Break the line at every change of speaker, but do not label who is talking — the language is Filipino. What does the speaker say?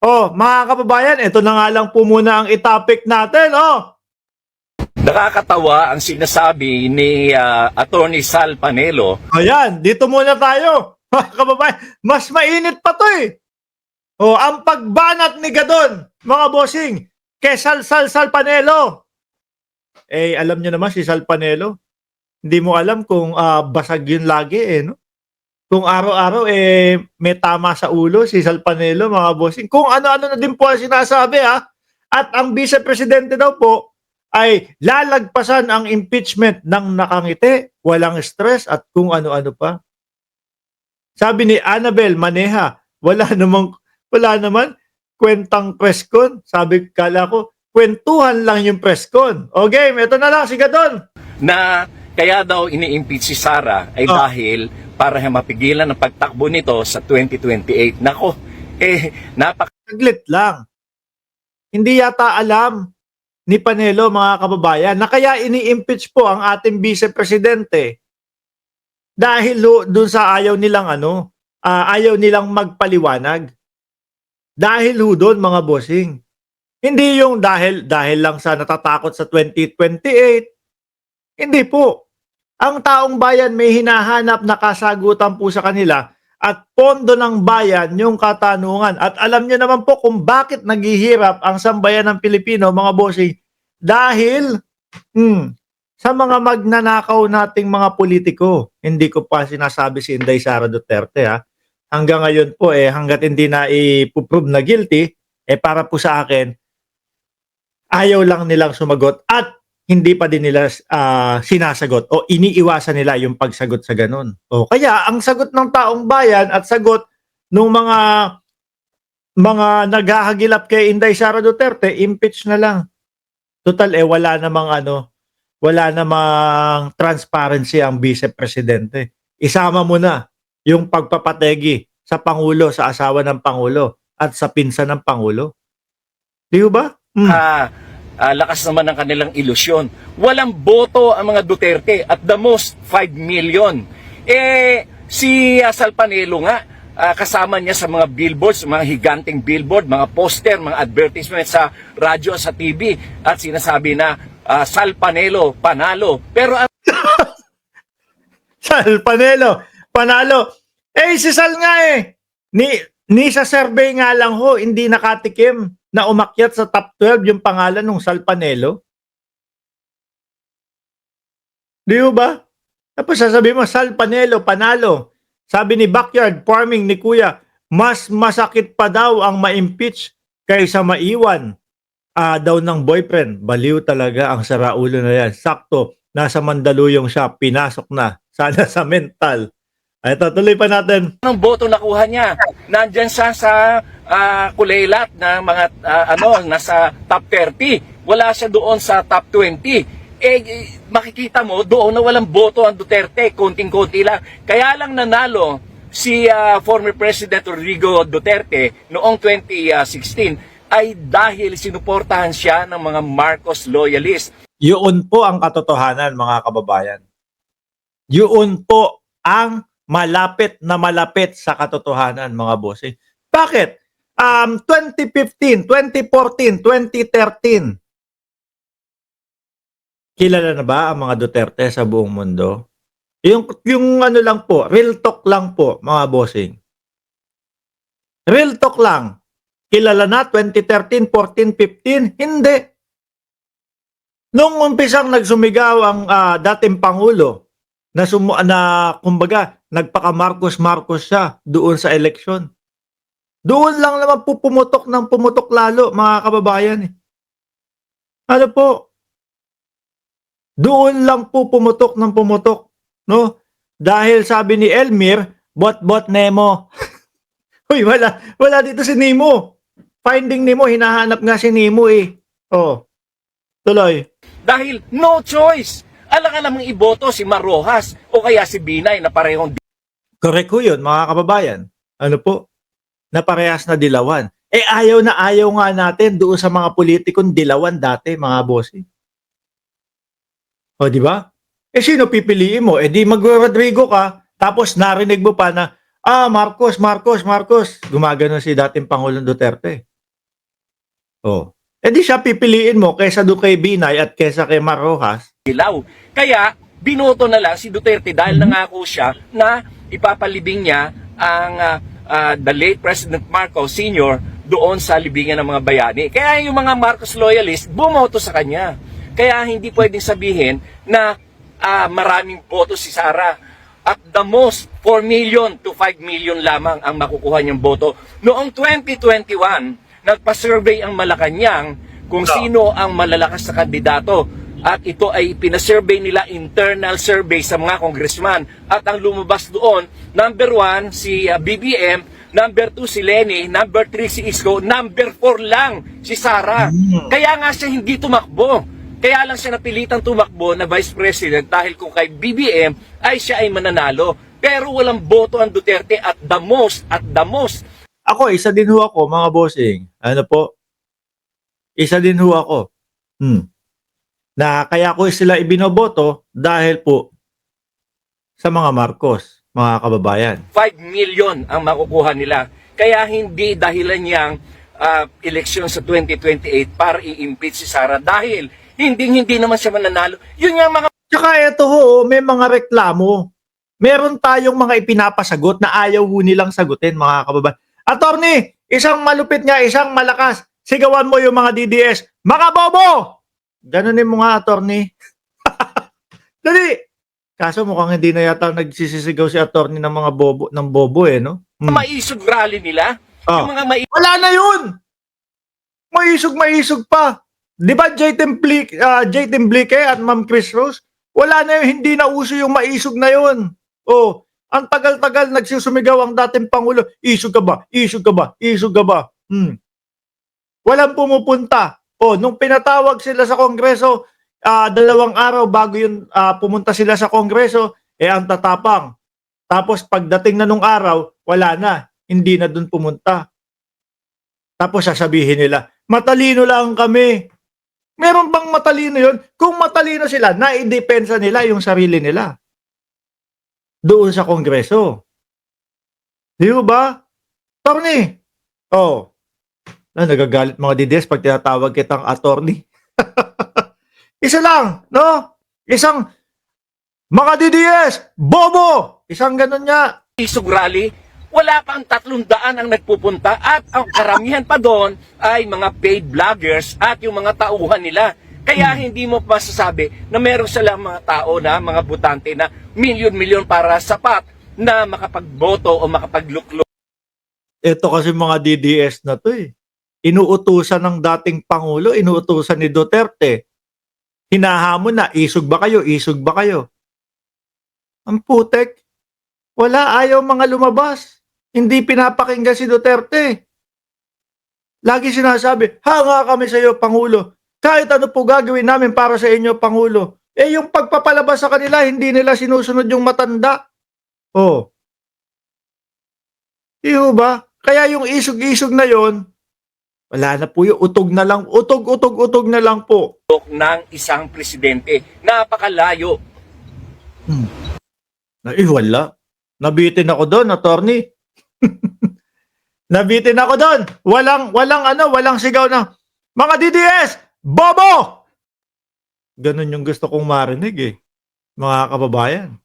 Oh, mga kababayan, ito na nga lang po muna ang itopic natin, oh.
Nakakatawa ang sinasabi ni Attorney Sal Panelo.
Ayan, dito muna tayo. Mga kababayan, mas mainit pa to eh. Oh, ang pagbanat ni Gadon, mga bossing, kay Sal Panelo. Eh, alam nyo naman si Sal Panelo. Hindi mo alam kung basag yun lagi eh, no? Kung araw-araw eh may tama sa ulo si Sal Panelo, mga bossing. Kung ano-ano na din po ang sinasabi ha. At ang vice presidente daw po ay lalagpasan ang impeachment ng nakangiti, walang stress at kung ano-ano pa. Sabi ni Annabel Maneja, wala naman kwentang press con. Sabi kala ko, kwentuhan lang yung press con. O game, ito na lang si Gadon.
Na kaya daw ini-impeach si Sara ay dahil para mapigilan ang pagtakbo nito sa 2028. Nako,
Saglit lang. Hindi yata alam ni Panelo, mga kababayan, na kaya ini-impeach po ang ating vice presidente dahil doon sa ayaw nilang magpaliwanag. Dahil doon, mga bossing. Hindi yung dahil lang sa natatakot sa 2028. Hindi po. Ang taong bayan may hinahanap na kasagutan po sa kanila at pondo ng bayan yung katanungan. At alam niyo naman po kung bakit naghihirap ang sambayan ng Pilipino, mga bossing. Dahil sa mga magnanakaw nating mga politiko. Hindi ko pa sinasabi si Inday Sara Duterte ha. Hanggang ngayon po hanggat hindi na ipuprove na guilty, para po sa akin, ayaw lang nilang sumagot at hindi pa din nila sinasagot o iniiwasan nila yung pagsagot sa ganun. O kaya ang sagot ng taong bayan at sagot ng mga naghahagilap kay Inday Sara Duterte, impeach na lang. Total wala namang transparency ang vice presidente. Isama mo na yung pagpapategi sa pangulo, sa asawa ng pangulo at sa pinsan ng pangulo. Di ba?
lakas naman ng kanilang ilusyon. Walang boto ang mga Duterte at the most 5 million. Si Sal Panelo nga, kasama niya sa mga billboards, mga higanting billboard, mga poster, mga advertisement sa radyo, sa TV, at sinasabi na Sal Panelo, panalo. Pero
Sal Panelo, panalo. Si Sal nga ni sa survey nga lang ho, hindi nakatikim na umakyat sa top 12 yung pangalan ng Sal Panelo. Di ba? Tapos sasabihin mo, Sal Panelo, panalo. Sabi ni Backyard Farming ni Kuya, mas masakit pa daw ang ma-impeach kaysa maiwan daw ng boyfriend. Baliw talaga ang saraulo na yan. Sakto, nasa Mandaluyong siya, pinasok na. Sana sa mental. Ito, tuloy pa natin.
anong boto nakuha niya? Nandyan siya sa kulelat na mga nasa top 30. Wala siya doon sa top 20. Makikita mo doon na walang boto ang Duterte, konting-konti lang. Kaya lang nanalo si former President Rodrigo Duterte noong 2016 ay dahil sinuportahan siya ng mga Marcos loyalist.
Yun po ang katotohanan, mga kababayan. Yun po ang malapit na malapit sa katotohanan, mga bossing. Bakit? 2015, 2014, 2013, kilala na ba ang mga Duterte sa buong mundo? Yung ano lang po, real talk lang po, mga bossing. Real talk lang. Kilala na 2013, 14, 15? Hindi. Nung umpisang nagsumigaw ang dating Pangulo, kumbaga, nagpaka Marcos siya doon sa eleksyon. Doon lang naman po pumutok lalo, mga kababayan. Ano po? Doon lang po pumutok, no? Dahil sabi ni Elmir, bot Nemo. Uy, wala dito si Nemo. Finding Nemo, hinahanap nga si Nemo Oh, tuloy.
Dahil no choice. Alang-alang mong iboto si Mar Rojas o kaya si Binay na parehong
Correct ko yun, mga kababayan. Ano po? Na parehas na dilawan. Ayaw nga natin doon sa mga politikong dilawan dati, mga bossing. O, di ba? Sino pipiliin mo? Di mag-Rodrigo ka, tapos narinig mo pa na, Marcos. Gumagano si dating Pangulong Duterte. Oh. Eh di siya pipiliin mo kaysa doon kay Binay at kaysa kay Mar Rojas.
ilaw. Kaya, binoto na lang si Duterte dahil nangako siya na ipapalibing niya ang the late President Marcos Sr. doon sa libingan ng mga bayani. Kaya yung mga Marcos loyalists, bumoto sa kanya. Kaya hindi pwedeng sabihin na maraming boto si Sara. At the most, 4 million to 5 million lamang ang makukuha niyang boto. Noong 2021, nagpa-survey ang Malacanang kung sino ang malalakas na kandidato. At ito ay pinasurvey nila, internal survey sa mga congressman. At ang lumabas doon, number 1 si BBM, number 2 si Leni, number 3 si Isko, number 4 lang si Sara. Kaya nga siya hindi tumakbo. Kaya lang siya napilitang tumakbo na Vice President dahil kung kay BBM ay siya ay mananalo. Pero walang boto ang Duterte at the most.
Ako, isa din ho ako, mga bossing. Ano po? Isa din ho ako. Na kaya ko sila ibinoboto dahil po sa mga Marcos, mga kababayan.
5 million ang makukuha nila. Kaya hindi dahilan niyang eleksyon sa 2028 para i-impeach si Sara dahil hindi naman siya mananalo. Yun yung mga
Tsaka ito ho, may mga reklamo. Meron tayong mga ipinapasagot na ayaw ho nilang sagutin, mga kababayan. Attorney, isang malupit nga, isang malakas. Sigawan mo yung mga DDS. Mga bobo! Ganunin mo nga, attorney. Dali! Kaso mukhang hindi na yata nagsisisigaw si attorney ng mga bobo, ng bobo no?
maisog rally nila.
Oh.
Yung mga
Wala na yun! Maisog pa. Di ba J. Temblique at Ma'am Chris Rose? Wala na yun, hindi na uso yung maisog na yun. Oh, ang tagal-tagal nagsusumigaw ang dating Pangulo, isog ka ba? Isog ka ba? Isog ka ba? Walang pumupunta. Oh, nung pinatawag sila sa Kongreso, 2 araw bago yun pumunta sila sa Kongreso, ang tatapang. Tapos pagdating na nung araw, wala na. Hindi na dun pumunta. Tapos sasabihin nila, matalino lang kami. Meron bang matalino yun? Kung matalino sila, naidepensa nila yung sarili nila. Doon sa Kongreso. Di ba? Attorney. Oh. Nagagalit mga DDS pag tinatawag kitang attorney. Isa lang, no? Isang mga DDS, bobo! Isang ganun niya.
isog rally, wala pang 300 ang nagpupunta at ang karamihan pa doon ay mga paid vloggers at yung mga tauhan nila. Kaya hindi mo masasabi na meron silang mga tao na, mga butante na milyon-milyon para sapat na makapagboto o makapagluklok.
Ito kasi mga DDS na to Inuutusan ng dating Pangulo, inuutusan ni Duterte. Hinahamon na, isog ba kayo? Isog ba kayo? Ang putek. Wala, ayaw mga lumabas. Hindi pinapakinggan si Duterte. Lagi sinasabi, hanga kami sa iyo, Pangulo. Kahit ano po gagawin namin para sa inyo, Pangulo. Yung pagpapalabas sa kanila, hindi nila sinusunod yung matanda. Oh. Iyo ba? Kaya yung isog-isog na yon, wala na po yung utog na lang. Utog na lang po.
Ng isang presidente. Napakalayo.
Wala. Nabitin ako doon, attorney. Nabitin ako doon. Walang sigaw na, mga DDS, bobo! Ganun yung gusto kong marinig mga kababayan.